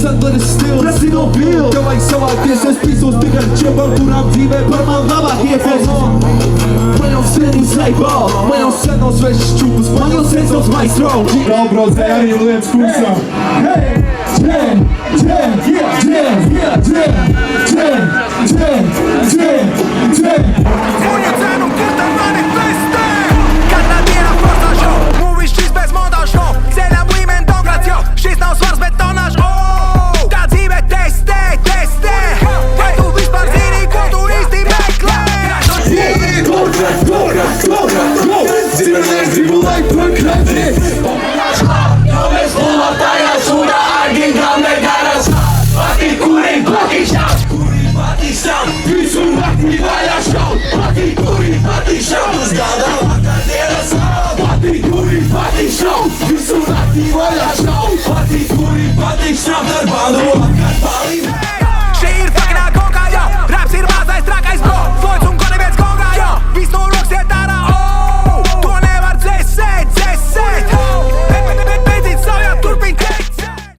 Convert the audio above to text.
Santo estilo, Brasil ouviu. Então aí são aqui, seus pisos ficam de banco na vida. Pra mandar barriga, põe sendo os label, põe sendo os vestígios, põe os seus mais strong. Não, groselha e não é discussão. Hey, jam, jam, jam, jam, jam, jam, jam. Ulice nu câte manifeste. Karnatina forța show. Mówisz ci bez montażu. Cena mój mentogracjo. Șisnau svars betonaż. Dadzime teste, teste. Hai tu viš barzini ko turisti mekle. Dobra, dobra, dobra, dobra. Zimmerman dribble like prokraty. Nowe słowa taja szura, agent dla megaraż. Pati kury, pati szał. Pati szał, pisu mi waja szał. Pati kury, pati szał. Zgada wakadera szał. Pati kury, pati szał. Pisu mi waja szał. Pati kury, pati szał. Darbano wakad pali.